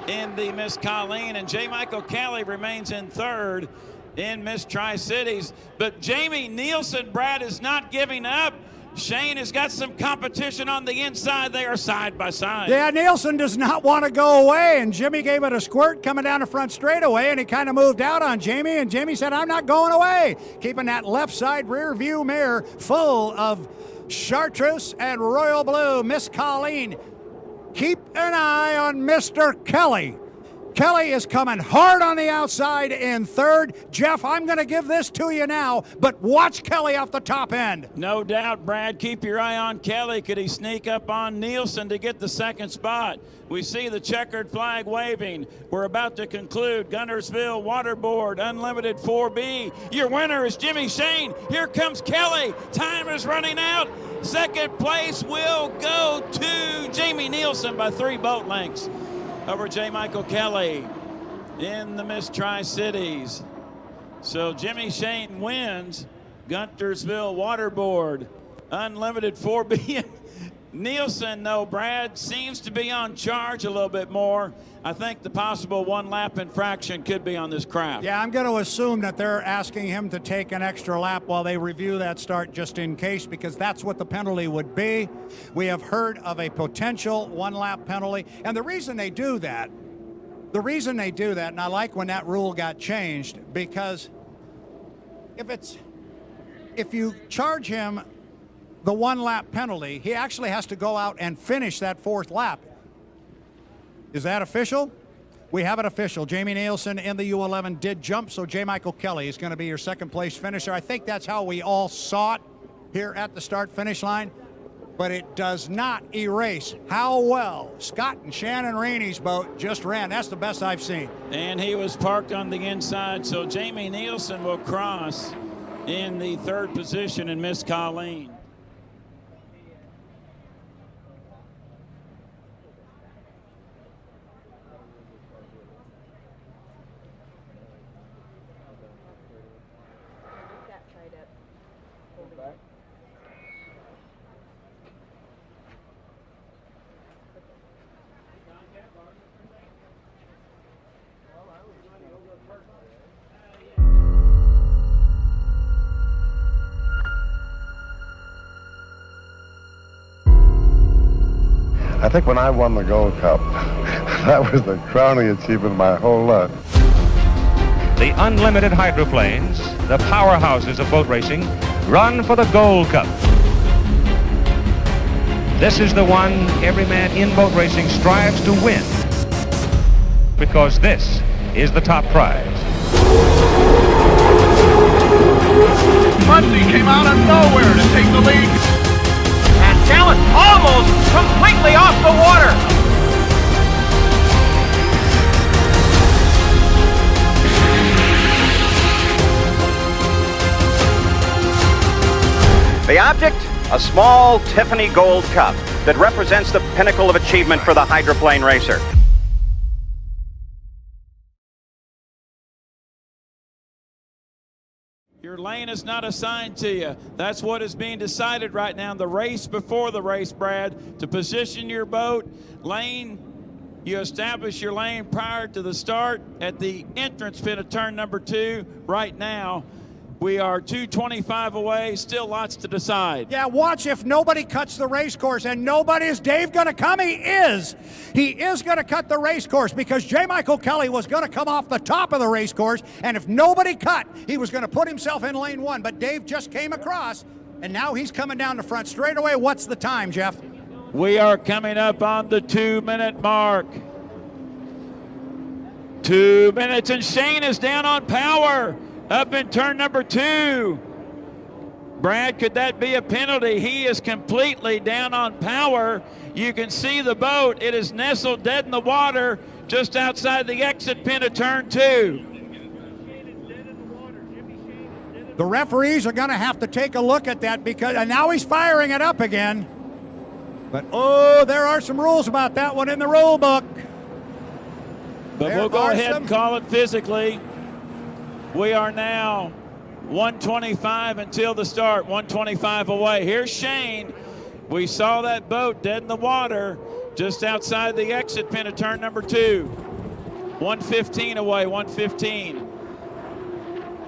in the Miss Colleen, and J. Michael Kelly remains in third in Miss Tri-Cities. But Jamie Nielsen, Brad, is not giving up. Shane has got some competition on the inside. They are side by side.
Yeah, Nielsen does not want to go away, and Jimmy gave it a squirt coming down the front straightaway, and he kind of moved out on Jamie, and Jamie said, I'm not going away, keeping that left side rear view mirror full of chartreuse and royal blue. Miss Colleen, keep an eye on Mr. Kelly. Kelly is coming hard on the outside in third. Jeff, I'm going to give this to you now, but watch Kelly off the top end.
No doubt, Brad. Keep your eye on Kelly. Could he sneak up on Nielsen to get the second spot? We see the checkered flag waving. We're about to conclude Guntersville Waterboard Unlimited 4B. Your winner is Jimmy Shane. Here comes Kelly. Time is running out. Second place will go to Jamie Nielsen by 3 boat lengths over J. Michael Kelly in the Miss Tri-Cities. So Jimmy Shane wins Guntersville Waterboard Unlimited 4B. Nielsen, though, Brad, seems to be on charge a little bit more. I think the possible 1 lap infraction could be on this craft.
Yeah, I'm going to assume that they're asking him to take an extra lap while they review that start just in case, because that's what the penalty would be. We have heard of a potential 1 lap penalty, and the reason they do that, and I like when that rule got changed, because if you charge him the 1 lap penalty, he actually has to go out and finish that 4th lap. Is that official? We have it official. Jamie Nielsen in the U11 did jump, so J. Michael Kelly is going to be your 2nd place finisher. I think that's how we all saw it here at the start-finish line, but it does not erase how well Scott and Shannon Rainey's boat just ran. That's the best I've seen.
And he was parked on the inside, so Jamie Nielsen will cross in the 3rd position in Miss Colleen.
I think when I won the Gold Cup, that was the crowning achievement of my whole life.
The unlimited hydroplanes, the powerhouses of boat racing, run for the Gold Cup. This is the one every man in boat racing strives to win, because this is the top prize.
Muncie came out of nowhere to take the lead. And Talent almost completely off the water. The object? A small Tiffany Gold Cup that represents the pinnacle of achievement for the hydroplane racer.
Your lane is not assigned to you. That's what is being decided right now. The race before the race, Brad, to position your boat. Lane You establish your lane prior to the start at the entrance pin of turn number 2. Right now, we are 2:25 away, still lots to decide.
Yeah, watch if nobody cuts the race course, and nobody is Dave going to come? He is. He is going to cut the race course because J. Michael Kelly was going to come off the top of the race course, and if nobody cut, he was going to put himself in lane 1, but Dave just came across, and now he's coming down the front straight away. What's the time, Jeff?
We are coming up on the 2-minute mark. 2 minutes, and Shane is down on power up in turn number 2. Brad, could that be a penalty? He is completely down on power. You can see the boat. It is nestled dead in the water just outside the exit pin of turn 2.
The referees are going to have to take a look at that because, and now he's firing it up again. But, oh, there are some rules about that one in the rule book.
But we'll go ahead and call it physically. We are now 1:25 until the start, 1:25 away. Here's Shane. We saw that boat dead in the water just outside the exit pin of turn number 2. 1:15 away, 1:15.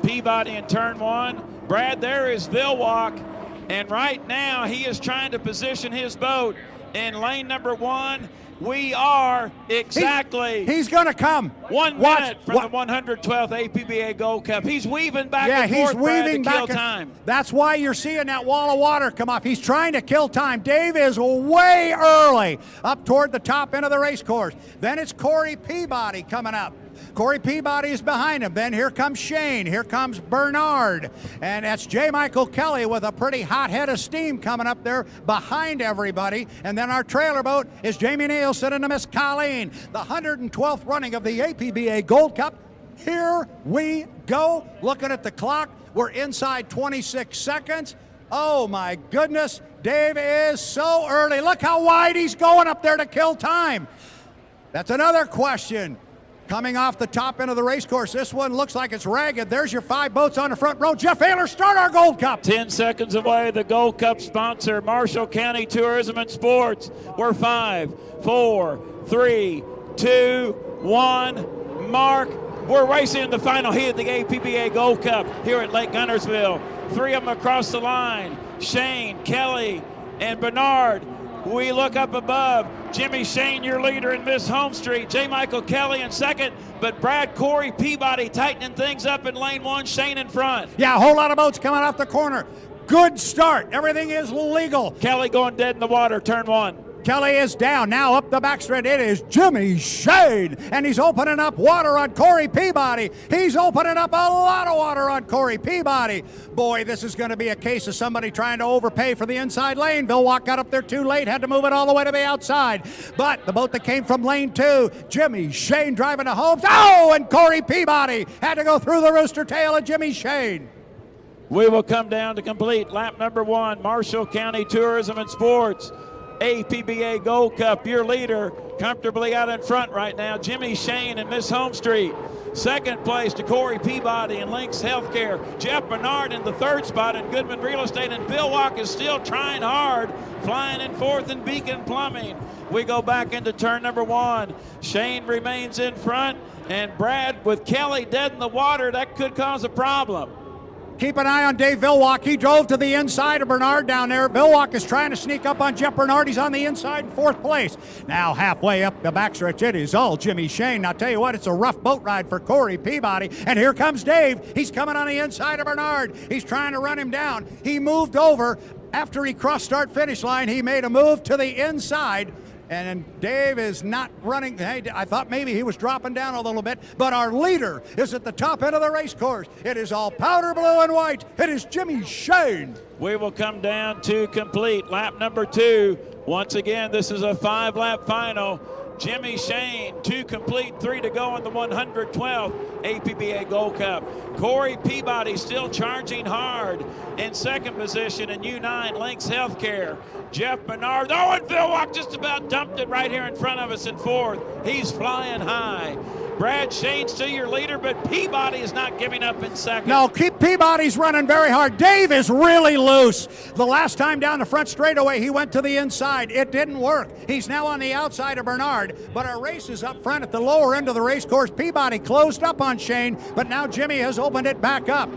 Peabody in turn 1. Brad, there is Vilwalk, and right now he is trying to position his boat in lane number 1. We are exactly.
He's going to come.
1 minute from the 112th APBA Gold Cup. He's weaving back and forth, Brad, to kill time.
That's why you're seeing that wall of water come off. He's trying to kill time. Dave is way early up toward the top end of the race course. Then it's Corey Peabody coming up. Corey Peabody is behind him. Then here comes Shane. Here comes Bernard. And that's J. Michael Kelly with a pretty hot head of steam coming up there behind everybody. And then our trailer boat is Jamie Nielsen and Miss Colleen. The 112th running of the APBA Gold Cup. Here we go. Looking at the clock, we're inside 26 seconds. Oh my goodness, Dave is so early. Look how wide he's going up there to kill time. That's another question. Coming off the top end of the race course, this one looks like it's ragged. There's your 5 boats on the front row. Jeff Ayler, start our Gold Cup.
10 seconds away, the Gold Cup sponsor, Marshall County Tourism and Sports. We're 5, 4, 3, 2, 1. Mark, we're racing in the final heat of the APBA Gold Cup here at Lake Guntersville. 3 of them across the line. Shane, Kelly, and Bernard. We look up above. Jimmy Shane, your leader in Miss Home Street. J. Michael Kelly in second, but Brad Corey Peabody tightening things up in lane 1. Shane in front.
Yeah, a whole lot of boats coming off the corner. Good start. Everything is legal.
Kelly going dead in the water, turn 1.
Kelly is down. Now up the backstretch. It is Jimmy Shane, and he's opening up water on Corey Peabody. He's opening up a lot of water on Corey Peabody. Boy, this is going to be a case of somebody trying to overpay for the inside lane. Vilwalk got up there too late, had to move it all the way to the outside. But the boat that came from lane 2, Jimmy Shane driving to Holmes. Oh, and Corey Peabody had to go through the rooster tail of Jimmy Shane.
We will come down to complete lap number 1, Marshall County Tourism and Sports. APBA Gold Cup, your leader, comfortably out in front right now, Jimmy Shane and Miss Home Street. Second place to Corey Peabody and Lynx Healthcare. Jeff Bernard in the 3rd spot in Goodman Real Estate, and Vilwalk is still trying hard, flying in 4th in Beacon Plumbing. We go back into turn number 1. Shane remains in front, and Brad with Kelly dead in the water, that could cause a problem.
Keep an eye on Dave Vilwalk. He drove to the inside of Bernard down there. Vilwalk is trying to sneak up on Jeff Bernard. He's on the inside in 4th place. Now halfway up the backstretch, it is all Jimmy Shane. Now tell you what, it's a rough boat ride for Corey Peabody. And here comes Dave. He's coming on the inside of Bernard. He's trying to run him down. He moved over. After he crossed start finish line, he made a move to the inside. And Dave is not running. Hey, I thought maybe he was dropping down a little bit, but our leader is at the top end of the race course. It is all powder blue and white. It is Jimmy Shane.
We will come down to complete lap number 2. Once again, this is a 5-lap final. Jimmy Shane, 2 complete, 3 to go in the 112th APBA Gold Cup. Corey Peabody still charging hard in 2nd position in U9 Lynx Healthcare. Jeff Bernard, oh, and Vilwalk just about dumped it right here in front of us in 4th. He's flying high. Brad, Shane's still your leader, but Peabody is not giving up in second.
No, Peabody's running very hard. Dave is really loose. The last time down the front straightaway, he went to the inside. It didn't work. He's now on the outside of Bernard, but our race is up front at the lower end of the race course. Peabody closed up on Shane, but now Jimmy has opened it back up.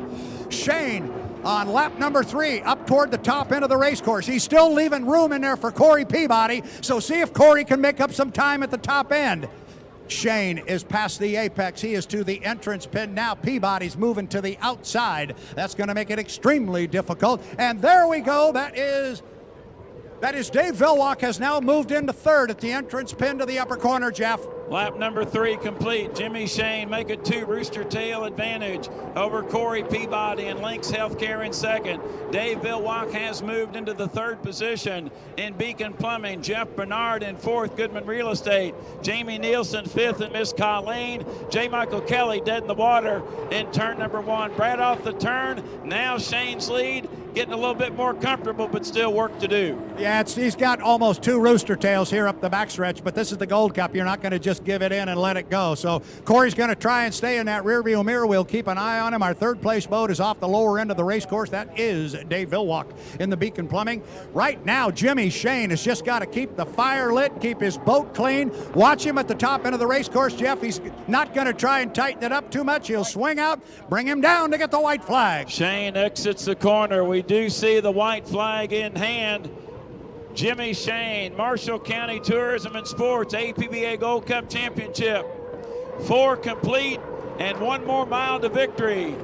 Shane on lap number 3, up toward the top end of the race course. He's still leaving room in there for Corey Peabody, so see if Corey can make up some time at the top end. Shane is past the apex. He is to the entrance pin now. Peabody's moving to the outside. That's going to make it extremely difficult. And there we go. That is Dave Villwock has now moved into third at the entrance pin to the upper corner, Jeff.
Lap number 3 complete. Jimmy Shane make it 2 Rooster Tail advantage over Corey Peabody and Lynx Healthcare in second. Dave Villwock has moved into the third position in Beacon Plumbing. Jeff Bernard in fourth, Goodman Real Estate. Jamie Nielsen fifth, and Miss Colleen. J. Michael Kelly dead in the water in turn number 1. Brad off the turn. Now Shane's lead, getting a little bit more comfortable, but still work to do.
Yeah, he's got almost 2 Rooster Tails here up the backstretch, but this is the Gold Cup. You're not going to just give it in and let it go. So Corey's going to try and stay in that rear view mirror. We'll keep an eye on him. Our third place boat is off the lower end of the race course. That is Dave Villwock in the Beacon Plumbing. Right now, Jimmy Shane has just got to keep the fire lit, keep his boat clean. Watch him at the top end of the race course, Jeff. He's not going to try and tighten it up too much. He'll swing out, bring him down to get the white flag.
Shane exits the corner. We do see the white flag in hand. Jimmy Shane, Marshall County Tourism and Sports, APBA Gold Cup Championship. 4 complete and 1 more mile to victory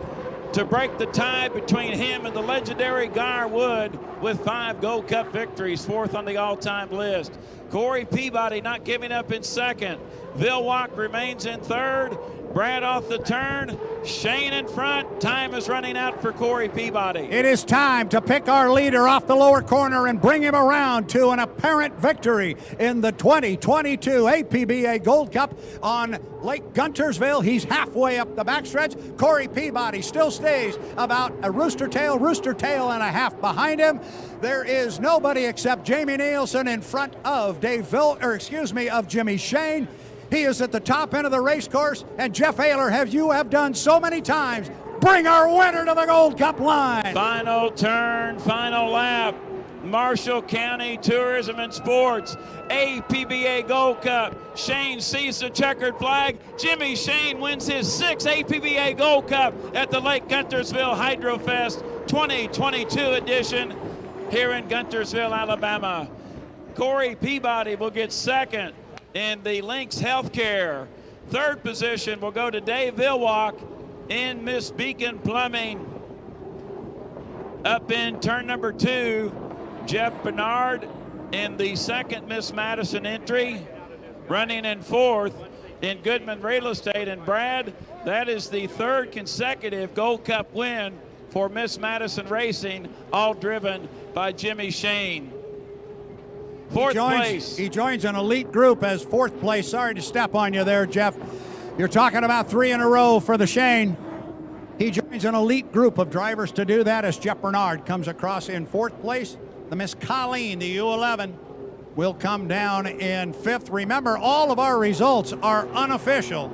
to break the tie between him and the legendary Gar Wood with 5 Gold Cup victories, 4th on the all-time list. Corey Peabody not giving up in second. Villwock remains in third. Brad off the turn. Shane in front. Time is running out for Corey Peabody.
It is time to pick our leader off the lower corner and bring him around to an apparent victory in the 2022 APBA Gold Cup on Lake Guntersville. He's halfway up the backstretch. Corey Peabody still stays about a rooster tail and a half behind him. There is nobody except Jamie Nielsen in front of of Jimmy Shane. He is at the top end of the race course, and Jeff Ayler, you have done so many times, bring our winner to the Gold Cup line.
Final turn, final lap. Marshall County Tourism and Sports, APBA Gold Cup. Shane sees the checkered flag. Jimmy Shane wins his 6th APBA Gold Cup at the Lake Guntersville Hydrofest 2022 edition here in Guntersville, Alabama. Corey Peabody will get second in the Lynx Healthcare. Third position will go to Dave Villwock in Miss Beacon Plumbing. Up in turn number 2, Jeff Bernard in the second Miss Madison entry. Running in fourth in Goodman Real Estate. And Brad, that is the 3rd consecutive Gold Cup win for Miss Madison Racing, all driven by Jimmy Shane. Fourth place.
He joins an elite group as 4th place. Sorry to step on you there, Jeff. You're talking about 3 in a row for the Shane. He joins an elite group of drivers to do that as Jeff Bernard comes across in 4th place. The Miss Colleen, the U11, will come down in 5th. Remember, all of our results are unofficial.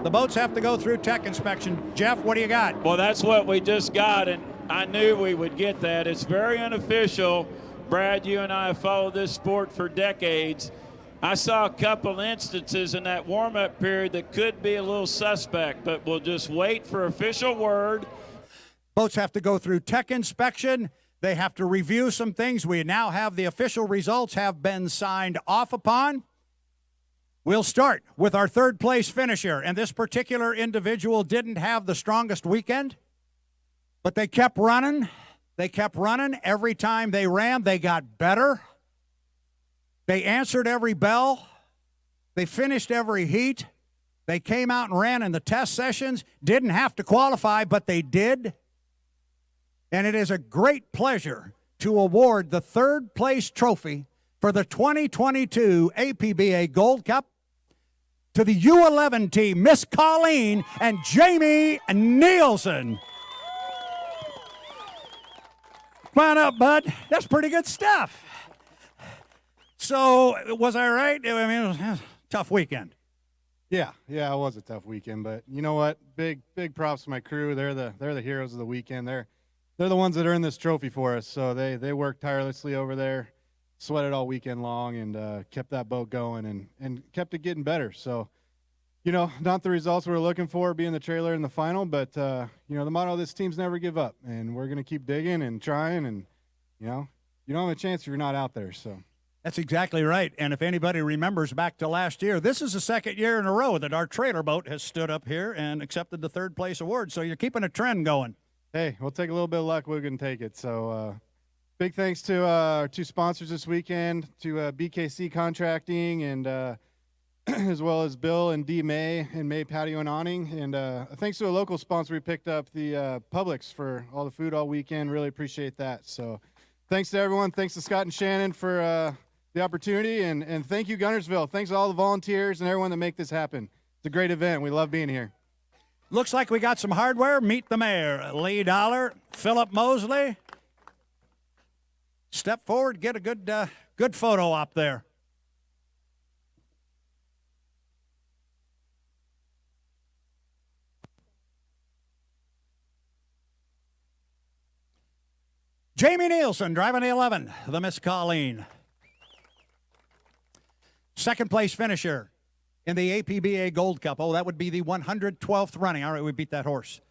The boats have to go through tech inspection. Jeff, what do you got?
Well, that's what we just got, and I knew we would get that. It's very unofficial. Brad, you and I have followed this sport for decades. I saw a couple instances in that warm-up period that could be a little suspect, but we'll just wait for official word.
Boats have to go through tech inspection. They have to review some things. We now have the official results have been signed off upon. We'll start with our 3rd place finisher, and this particular individual didn't have the strongest weekend, but they kept running. They kept running. Every time they ran, they got better. They answered every bell. They finished every heat. They came out and ran in the test sessions. Didn't have to qualify, but they did. And it is a great pleasure to award the 3rd place trophy for the 2022 APBA Gold Cup to the U11 team, Miss Colleen and Jamie Nielsen. Come on up, bud. That's pretty good stuff. So, was I right? I mean, it was a tough weekend.
Yeah, it was a tough weekend, but you know what? Big props to my crew. They're the heroes of the weekend. They're the ones that earned this trophy for us. So they worked tirelessly over there, sweated all weekend long, and kept that boat going and kept it getting better. So, you know, not the results we were looking for, being the trailer in the final, but you know, the motto of this team's never give up, and we're gonna keep digging and trying, and you know, you don't have a chance if you're not out there. So.
That's exactly right. And if anybody remembers back to last year, this is the second year in a row that our trailer boat has stood up here and accepted the third place award. So you're keeping a trend going.
Hey, we'll take a little bit of luck. We're going to take it. So big thanks to our two sponsors this weekend, to BKC Contracting, and as well as Bill and D. May and May Patio and Awning. And thanks to a local sponsor, we picked up the Publix for all the food all weekend. Really appreciate that. So thanks to everyone. Thanks to Scott and Shannon for the opportunity, and thank you, Guntersville. Thanks to all the volunteers and everyone that make this happen. It's a great event. We love being here.
Looks like we got some hardware. Meet the mayor, Lee Dollar, Philip Mosley. Step forward, get a good photo up there. Jamie Nielsen driving the 11, the Miss Colleen. Second place finisher in the APBA Gold Cup. Oh, that would be the 112th running. All right, we beat that horse.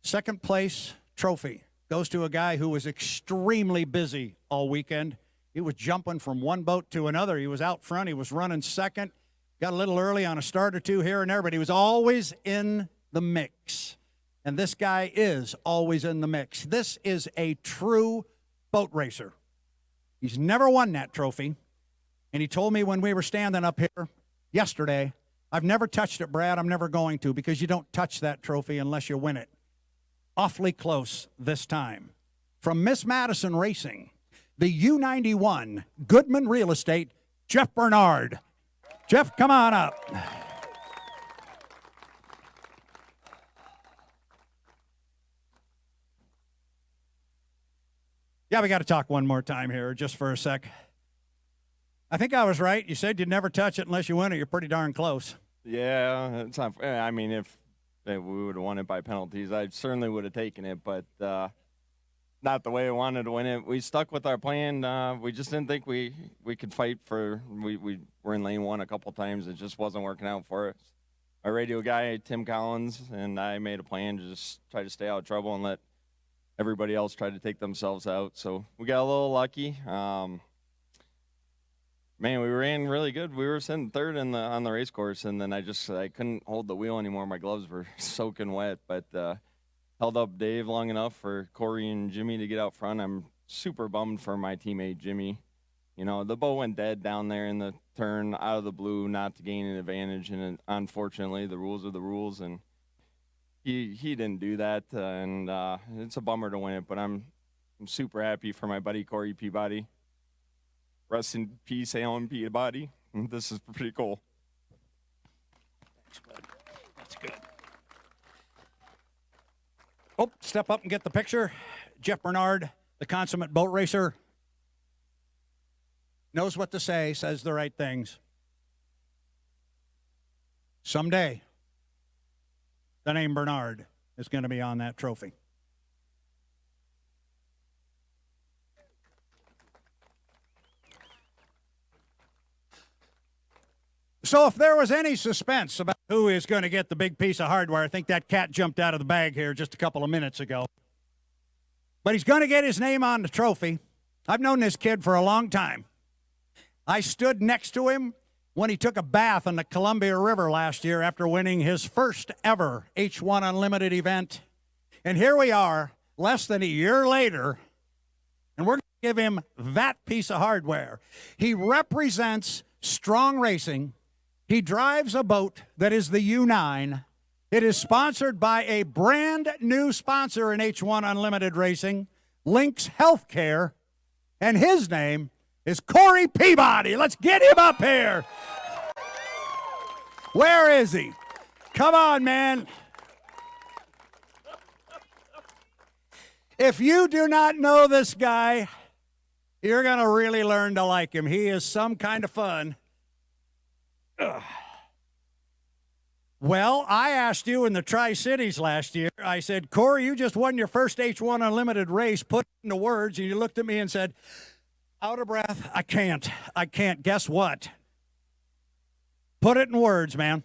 Second place trophy goes to a guy who was extremely busy all weekend. He was jumping from one boat to another. He was out front. He was running second. Got a little early on a start or two here and there, but he was always in the mix. And this guy is always in the mix. This is a true boat racer. He's never won that trophy. And he told me when we were standing up here yesterday, I've never touched it, Brad. I'm never going to, because you don't touch that trophy unless you win it. Awfully close this time. From Miss Madison Racing, the U91 Goodman Real Estate, Jeff Bernard. Jeff, come on up. Yeah, we got to talk one more time here just for a sec. I think I was right. You said you'd never touch it unless you win it. You're pretty darn close.
Yeah, it's not. I mean, if we would have won it by penalties, I certainly would have taken it, but not the way I wanted to win it. We stuck with our plan. We just didn't think we could fight for. We were in lane one a couple times. It just wasn't working out for us. Our radio guy, Tim Collins, and I made a plan to just try to stay out of trouble and let everybody else try to take themselves out. So we got a little lucky. Man, we ran really good. We were sitting third on the race course, and then I couldn't hold the wheel anymore. My gloves were soaking wet, but held up Dave long enough for Corey and Jimmy to get out front. I'm super bummed for my teammate Jimmy. You know, the boat went dead down there in the turn out of the blue, not to gain an advantage, and unfortunately, the rules are the rules, and he didn't do that, and it's a bummer to win it. But I'm super happy for my buddy Corey Peabody. Rest in peace, Alan Peabody. This is pretty cool.
Thanks, bud. That's good. Oh, step up and get the picture. Jeff Bernard, the consummate boat racer. Knows what to say, says the right things. Someday, the name Bernard is going to be on that trophy. So if there was any suspense about who is going to get the big piece of hardware, I think that cat jumped out of the bag here just a couple of minutes ago. But he's going to get his name on the trophy. I've known this kid for a long time. I stood next to him when he took a bath in the Columbia River last year after winning his first ever H1 Unlimited event. And here we are, less than a year later, and we're going to give him that piece of hardware. He represents strong racing. He drives a boat that is the U9. It is sponsored by a brand new sponsor in H1 Unlimited Racing, Lynx Healthcare, and his name is Corey Peabody. Let's get him up here. Where is he? Come on, man. If you do not know this guy, you're going to really learn to like him. He is some kind of fun. Ugh. Well, I asked you in the Tri-Cities last year, I said, Corey, you just won your first H1 Unlimited race, put it into words, and you looked at me and said, out of breath, I can't. Guess what? Put it in words, man.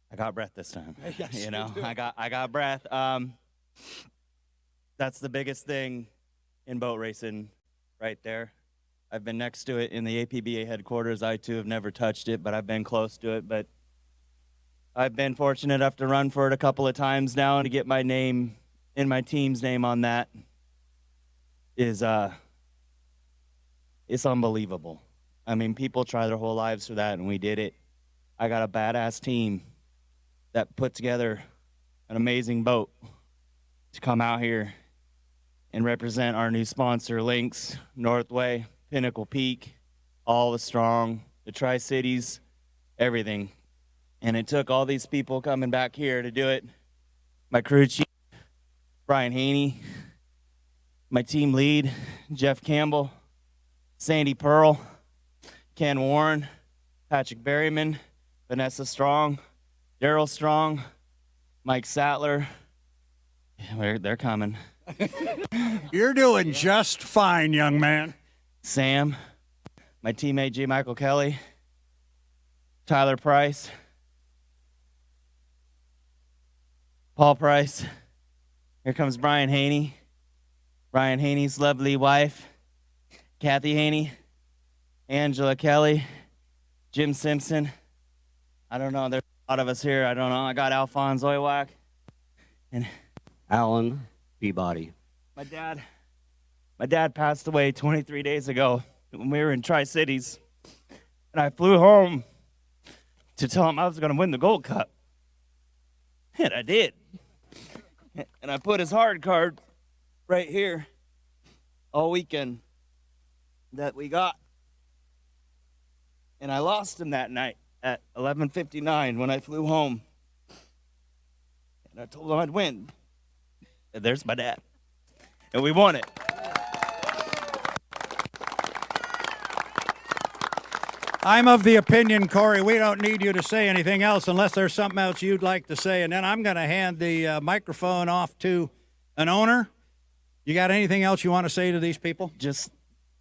I got breath this time.
Yes,
you know,
you do.
I got breath. That's the biggest thing in boat racing right there. I've been next to it in the APBA headquarters. I too have never touched it, but I've been close to it. But I've been fortunate enough to run for it a couple of times now, and to get my name and my team's name on that is it's unbelievable. I mean, people try their whole lives for that, and we did it. I got a badass team that put together an amazing boat to come out here and represent our new sponsor, Lynx, Northway, Pinnacle Peak, all the Strong, the Tri-Cities, everything. And it took all these people coming back here to do it. My crew chief, Brian Haney, my team lead, Jeff Campbell, Sandy Pearl, Ken Warren, Patrick Berryman, Vanessa Strong, Daryl Strong, Mike Sattler. They're coming.
You're doing just fine, young man.
Sam, my teammate J. Michael Kelly, Tyler Price, Paul Price. Here comes Brian Haney, Brian Haney's lovely wife, Kathy Haney, Angela Kelly, Jim Simpson. I don't know, there's a lot of us here. I don't know. I got Alphonse Oywak and
Alan Peabody.
my dad passed away 23 days ago when we were in Tri-Cities, and I flew home to tell him I was going to win the Gold Cup, and I did. And I put his hard card right here all weekend that we got, and I lost him that night at 11:59 when I flew home, and I told him I'd win. And there's my dad, and we won it.
I'm of the opinion, Corey, we don't need you to say anything else unless there's something else you'd like to say. And then I'm going to hand the microphone off to an owner. You got anything else you want to say to these people?
Just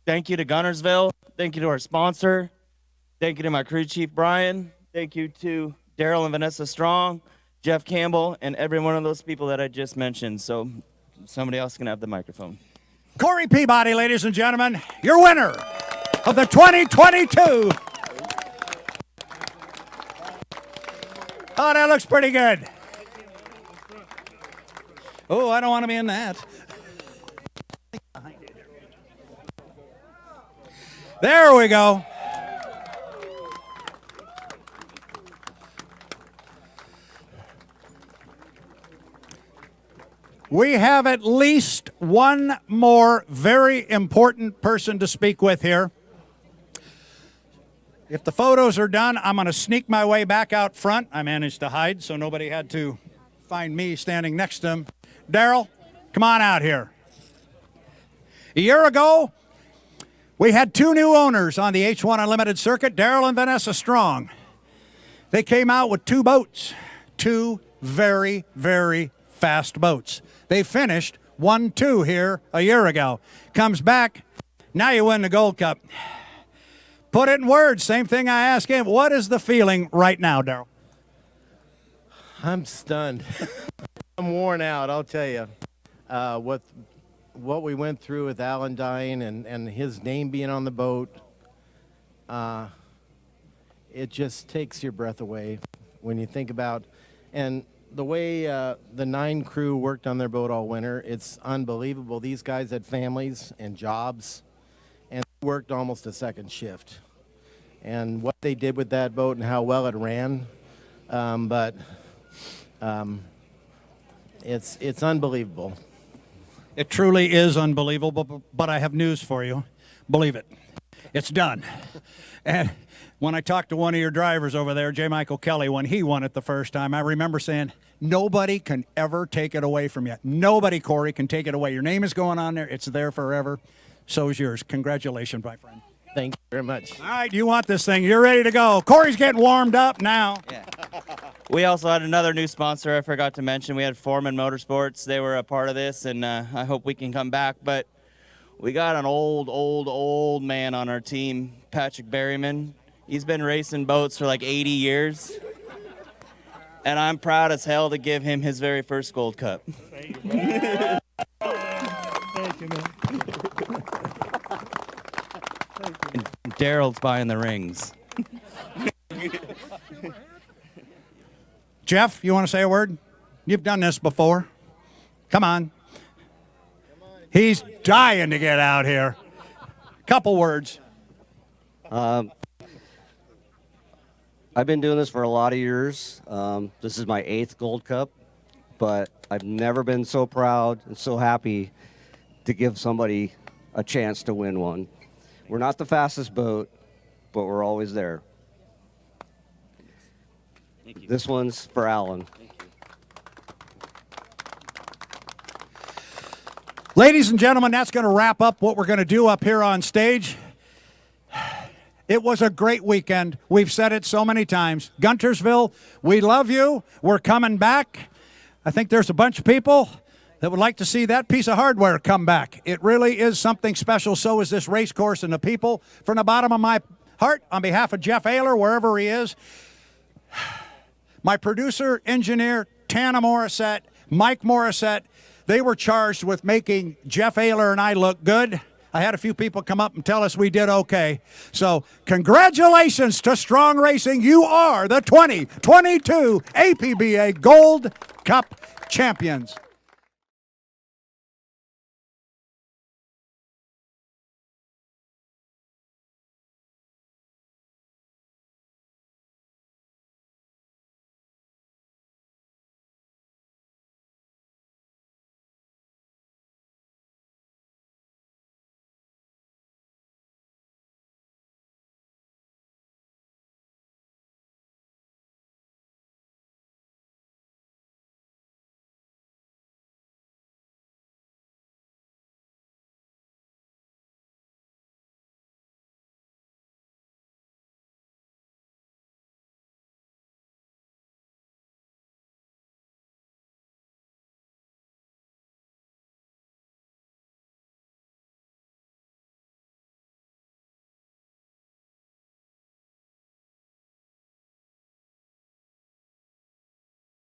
thank you to Guntersville. Thank you to our sponsor. Thank you to my crew chief, Brian. Thank you to Daryl and Vanessa Strong, Jeff Campbell, and every one of those people that I just mentioned. So somebody else can have the microphone.
Corey Peabody, ladies and gentlemen, your winner of the 2022. Oh, that looks pretty good. Oh, I don't want to be in that. There we go. We have at least one more very important person to speak with here. If the photos are done, I'm going to sneak my way back out front. I managed to hide, so nobody had to find me standing next to him. Daryl, come on out here. A year ago, we had two new owners on the H1 Unlimited circuit, Daryl and Vanessa Strong. They came out with two boats, two very, very fast boats. They finished 1-2 here a year ago. Comes back, now you win the Gold Cup. Put it in words, same thing I asked him. What is the feeling right now, Daryl?
I'm stunned. I'm worn out, I'll tell you. What we went through with Alan dying and his name being on the boat, it just takes your breath away when you think about, and the way the 9 crew worked on their boat all winter, it's unbelievable. These guys had families and jobs and worked almost a second shift. And what they did with that boat and how well it ran, it's unbelievable.
It truly is unbelievable, but I have news for you. Believe it. It's done. And when I talked to one of your drivers over there, J. Michael Kelly, when he won it the first time, I remember saying, nobody can ever take it away from you. Nobody, Corey, can take it away. Your name is going on there. It's there forever. So is yours. Congratulations, my friend.
Thank you very much.
All right, you want this thing. You're ready to go. Corey's getting warmed up now.
Yeah. We also had another new sponsor I forgot to mention. We had Foreman Motorsports. They were a part of this, and I hope we can come back. But we got an old man on our team, Patrick Berryman. He's been racing boats for like 80 years. And I'm proud as hell to give him his very first Gold Cup.
Thank you, man.
And Daryl's buying the rings.
Jeff, you want to say a word? You've done this before. Come on. He's dying to get out here. Couple words.
I've been doing this for a lot of years. This is my 8th Gold Cup, but I've never been so proud and so happy to give somebody a chance to win one. We're not the fastest boat, but we're always there. This one's for Alan.
Ladies and gentlemen, that's going to wrap up what we're going to do up here on stage. It was a great weekend. We've said it so many times. Guntersville, we love you. We're coming back. I think there's a bunch of people that would like to see that piece of hardware come back. It really is something special. So is this race course and the people. From the bottom of my heart, on behalf of Jeff Ayler, wherever he is, my producer, engineer, Tana Morissette, Mike Morissette, they were charged with making Jeff Ayler and I look good. I had a few people come up and tell us we did okay. So congratulations to Strong Racing. You are the 2022 APBA Gold Cup champions.